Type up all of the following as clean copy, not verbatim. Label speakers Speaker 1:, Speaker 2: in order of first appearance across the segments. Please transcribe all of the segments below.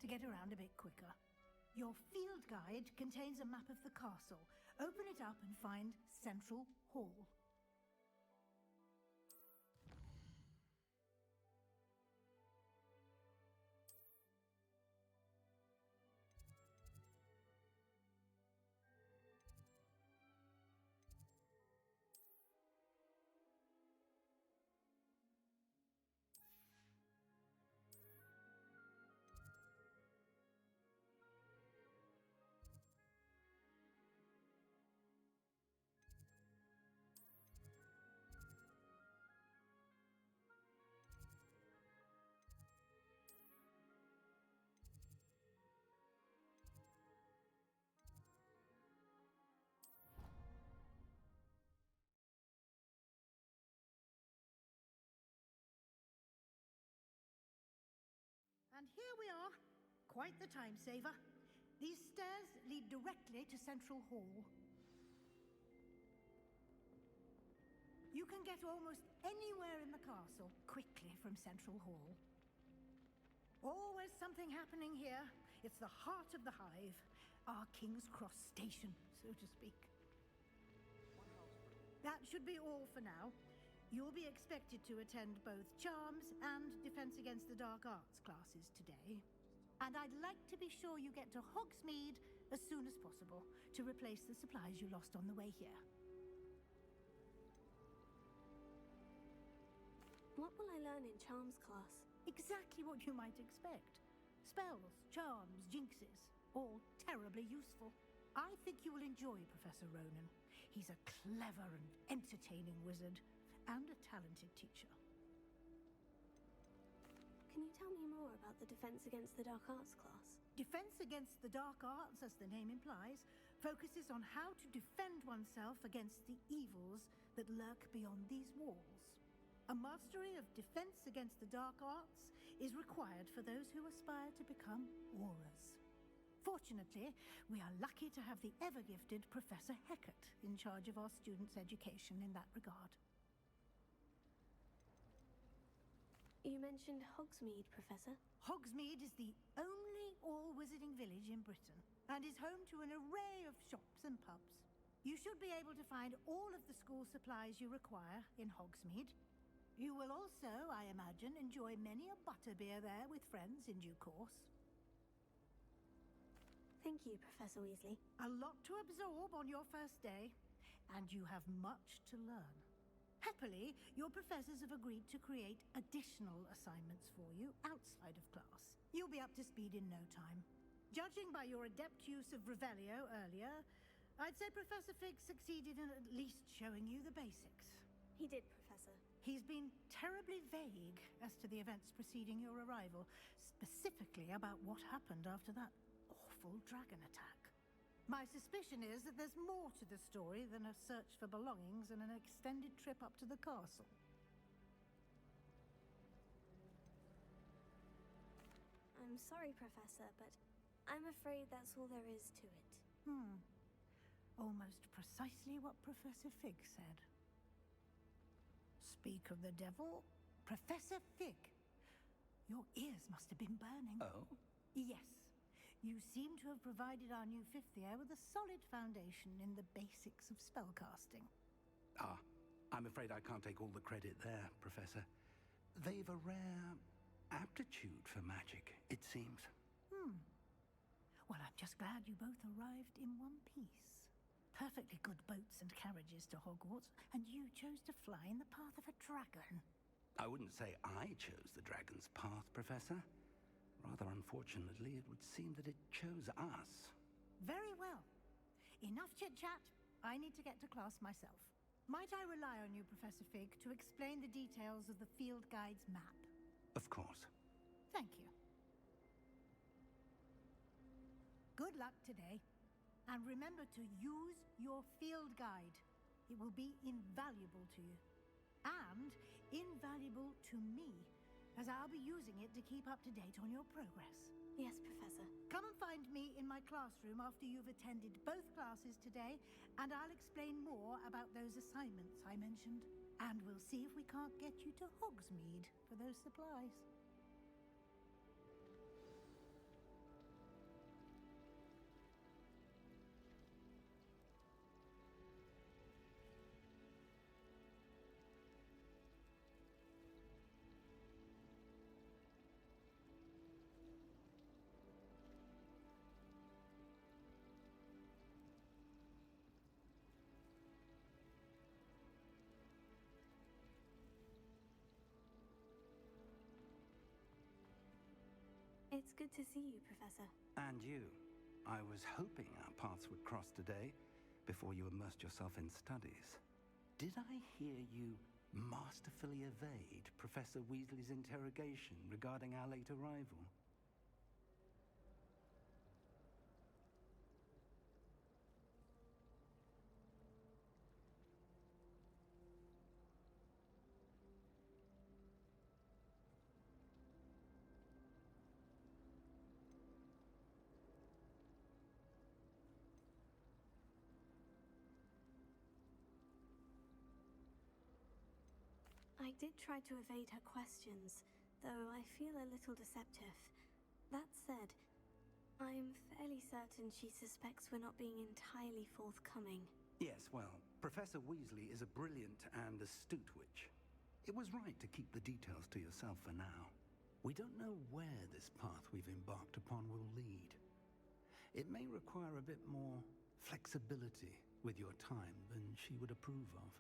Speaker 1: to get around a bit quicker. Your field guide contains a map of the castle. Open it up and find Central Hall. And here we are. Quite the time saver. These stairs lead directly to Central Hall. You can get almost anywhere in the castle quickly from Central Hall. Always something happening here. It's the heart of the hive, our King's Cross station, so to speak. That should be all for now. You'll be expected to attend both Charms and Defense Against the Dark Arts classes today. And I'd like to be sure you get to Hogsmeade as soon as possible to replace the supplies you lost on the way here.
Speaker 2: What will I learn in Charms class?
Speaker 1: Exactly what you might expect. Spells, charms, jinxes, all terribly useful. I think you will enjoy Professor Ronan. He's a clever and entertaining wizard, and a talented teacher.
Speaker 2: Can you tell me more about the Defense Against the Dark Arts class?
Speaker 1: Defense Against the Dark Arts, as the name implies, focuses on how to defend oneself against the evils that lurk beyond these walls. A mastery of Defense Against the Dark Arts is required for those who aspire to become Aurors. Fortunately, we are lucky to have the ever-gifted Professor Hecat in charge of our students' education in that regard.
Speaker 2: You mentioned Hogsmeade, Professor.
Speaker 1: Hogsmeade is the only all-wizarding village in Britain, and is home to an array of shops and pubs. You should be able to find all of the school supplies you require in Hogsmeade. You will also, I imagine, enjoy many a butterbeer there with friends in due course.
Speaker 2: Thank you, Professor Weasley.
Speaker 1: A lot to absorb on your first day, and you have much to learn. Happily, your professors have agreed to create additional assignments for you outside of class. You'll be up to speed in no time. Judging by your adept use of Revelio earlier, I'd say Professor Fig succeeded in at least showing you the basics.
Speaker 2: He did, Professor.
Speaker 1: He's been terribly vague as to the events preceding your arrival, specifically about what happened after that awful dragon attack. My suspicion is that there's more to the story than a search for belongings and an extended trip up to the castle.
Speaker 2: I'm sorry, Professor, but I'm afraid that's all there is to it.
Speaker 1: Almost precisely what Professor Fig said. Speak of the devil, Professor Fig. Your ears must have been burning.
Speaker 3: Oh?
Speaker 1: Yes. You seem to have provided our new fifth year with a solid foundation in the basics of spellcasting.
Speaker 3: I'm afraid I can't take all the credit there, Professor. They've a rare aptitude for magic, it seems.
Speaker 1: Well, I'm just glad you both arrived in one piece. Perfectly good boats and carriages to Hogwarts, and you chose to fly in the path of a dragon.
Speaker 3: I wouldn't say I chose the dragon's path, Professor. Rather unfortunately, it would seem that it chose us.
Speaker 1: Very well. Enough chit-chat. I need to get to class myself. Might I rely on you, Professor Fig, to explain the details of the field guide's map?
Speaker 3: Of course.
Speaker 1: Thank you. Good luck today. And remember to use your field guide. It will be invaluable to you. And invaluable to me, as I'll be using it to keep up to date on your progress.
Speaker 2: Yes, Professor.
Speaker 1: Come and find me in my classroom after you've attended both classes today, and I'll explain more about those assignments I mentioned. And we'll see if we can't get you to Hogsmeade for those supplies.
Speaker 2: It's good to see you, Professor.
Speaker 3: And you. I was hoping our paths would cross today before you immersed yourself in studies. Did I hear you masterfully evade Professor Weasley's interrogation regarding our late arrival?
Speaker 2: I did try to evade her questions, though I feel a little deceptive. That said, I'm fairly certain she suspects we're not being entirely forthcoming.
Speaker 3: Yes, well, Professor Weasley is a brilliant and astute witch. It was right to keep the details to yourself for now. We don't know where this path we've embarked upon will lead. It may require a bit more flexibility with your time than she would approve of.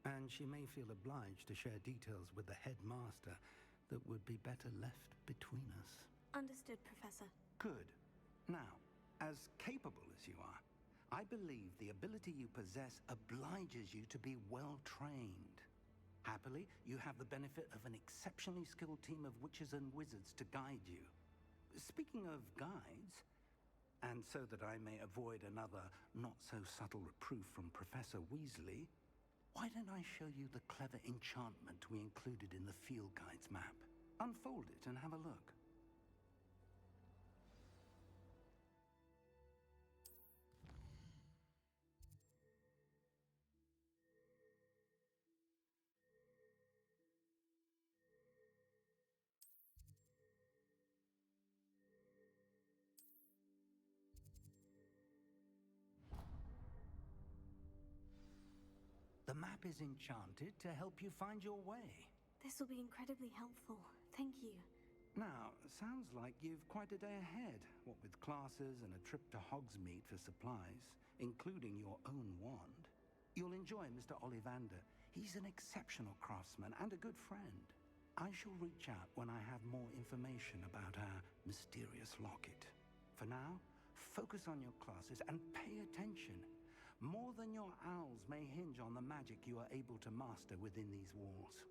Speaker 3: And she may feel obliged to share details with the headmaster that would be better left between us.
Speaker 2: Understood, Professor.
Speaker 3: Good. Now, as capable as you are, I believe the ability you possess obliges you to be well trained. Happily, you have the benefit of an exceptionally skilled team of witches and wizards to guide you. Speaking of guides, and so that I may avoid another not-so-subtle reproof from Professor Weasley, why don't I show you the clever enchantment we included in the field guide's map? Unfold it and have a look. The map is enchanted to help you find your way.
Speaker 2: This will be incredibly helpful. Thank you.
Speaker 3: Now, sounds like you've quite a day ahead, what with classes and a trip to Hogsmeade for supplies, including your own wand. You'll enjoy Mr. Ollivander. He's an exceptional craftsman and a good friend. I shall reach out when I have more information about our mysterious locket. For now, focus on your classes and pay attention. More than your owls may hinge on the magic you are able to master within these walls.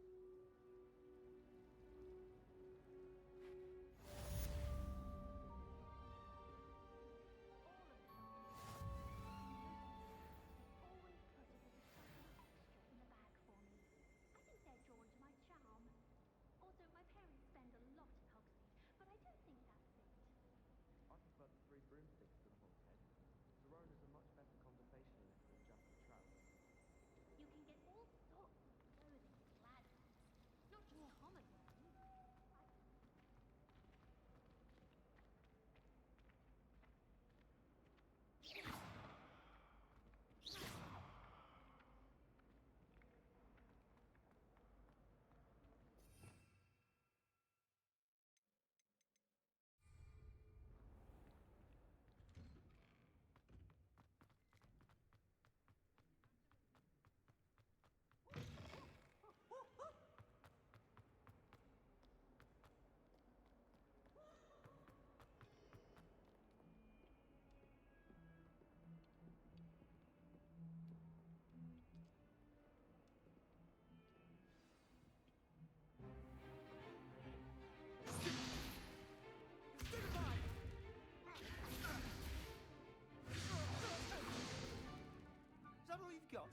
Speaker 4: Got.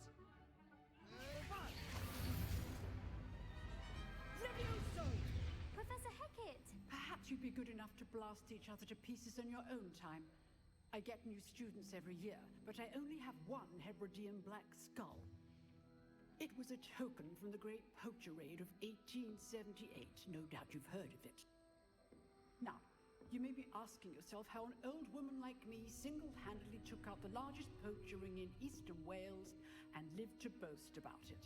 Speaker 5: Levioso!
Speaker 2: Professor Hecat!
Speaker 5: Perhaps you'd be good enough to blast each other to pieces in your own time. I get new students every year, but I only have one Hebridean black skull. It was a token from the Great Poacher Raid of 1878. No doubt you've heard of it. Now, you may be asking yourself how an old woman like me single-handedly took out the largest poacher ring in eastern Wales and lived to boast about it.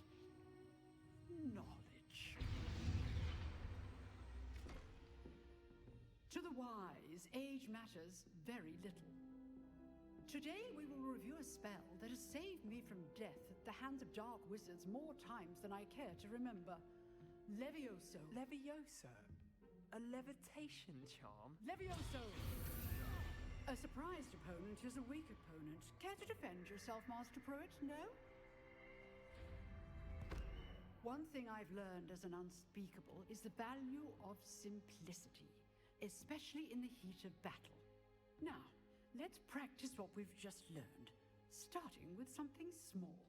Speaker 5: Knowledge. To the wise, age matters very little. Today we will review a spell that has saved me from death at the hands of dark wizards more times than I care to remember. Levioso.
Speaker 4: Levioso? A levitation charm?
Speaker 5: Levioso! A surprised opponent is a weak opponent. Care to defend yourself, Master Pruitt? No? One thing I've learned as an unspeakable is the value of simplicity, especially in the heat of battle. Now, let's practice what we've just learned, starting with something small.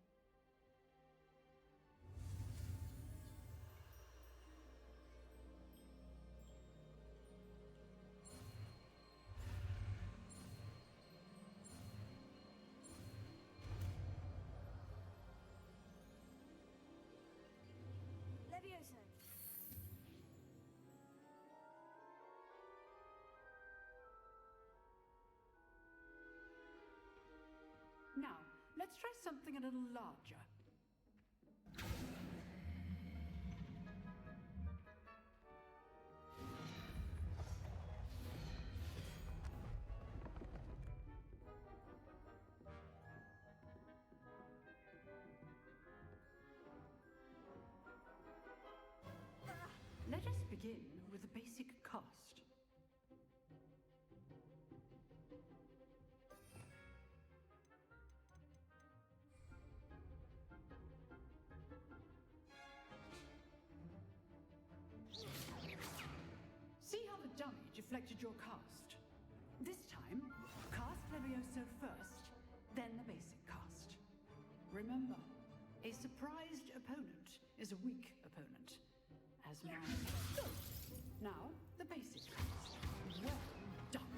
Speaker 2: Levioso.
Speaker 5: Now, let's try something a little larger. Let us begin with the basic cast. See how the dummy deflected your cast? This time, cast Levioso first, then the basic cast. Remember, a surprised opponent is a weak opponent. As long as good. Now, the basic cast. Well done.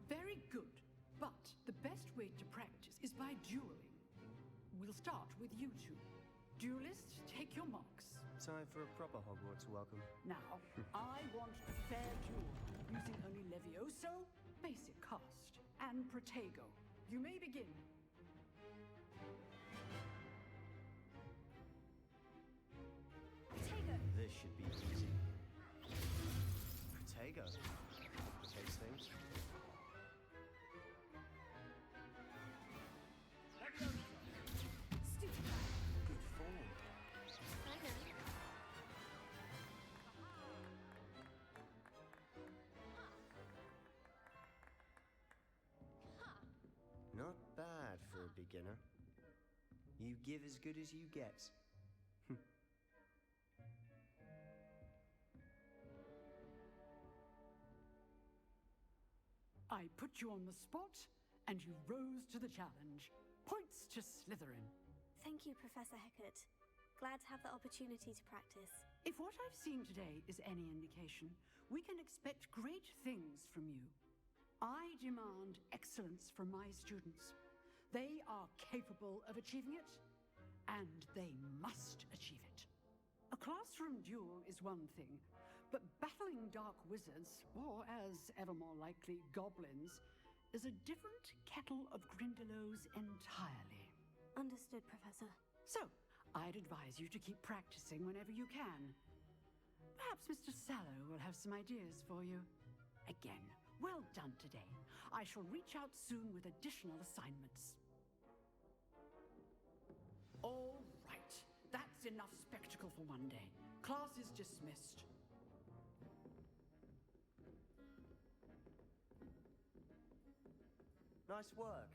Speaker 5: Very good, but the best way to practice is by dueling. We'll start with you two. Duelists, take your marks.
Speaker 4: Time for a proper Hogwarts welcome.
Speaker 5: Now, I want a fair duel, using only Levioso, basic cast, and Protego. You may begin.
Speaker 4: This should be easy. Protego. Complicates things. Good form. Not bad for a beginner. You give as good as you get.
Speaker 5: I put you on the spot, and you rose to the challenge. Points to Slytherin.
Speaker 2: Thank you, Professor Hecat. Glad to have the opportunity to practice.
Speaker 5: If what I've seen today is any indication, we can expect great things from you. I demand excellence from my students. They are capable of achieving it, and they must achieve it. A classroom duel is one thing, but battling dark wizards, or as ever more likely, goblins, is a different kettle of Grindylows entirely.
Speaker 2: Understood, Professor.
Speaker 5: So, I'd advise you to keep practicing whenever you can. Perhaps Mr. Sallow will have some ideas for you. Again, well done today. I shall reach out soon with additional assignments. All right, that's enough spectacle for one day. Class is dismissed.
Speaker 4: Nice work.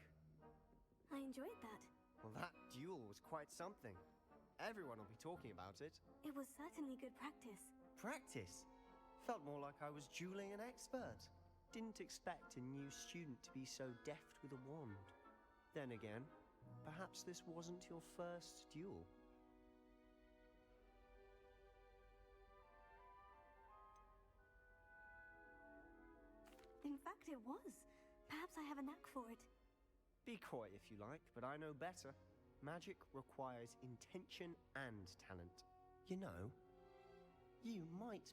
Speaker 2: I enjoyed that.
Speaker 4: Well, that duel was quite something. Everyone will be talking about it.
Speaker 2: It was certainly good practice.
Speaker 4: Practice? Felt more like I was dueling an expert. Didn't expect a new student to be so deft with a wand. Then again, perhaps this wasn't your first duel.
Speaker 2: In fact, it was. Perhaps I have a knack for it.
Speaker 4: Be coy if you like, but I know better. Magic requires intention and talent. You know, you might be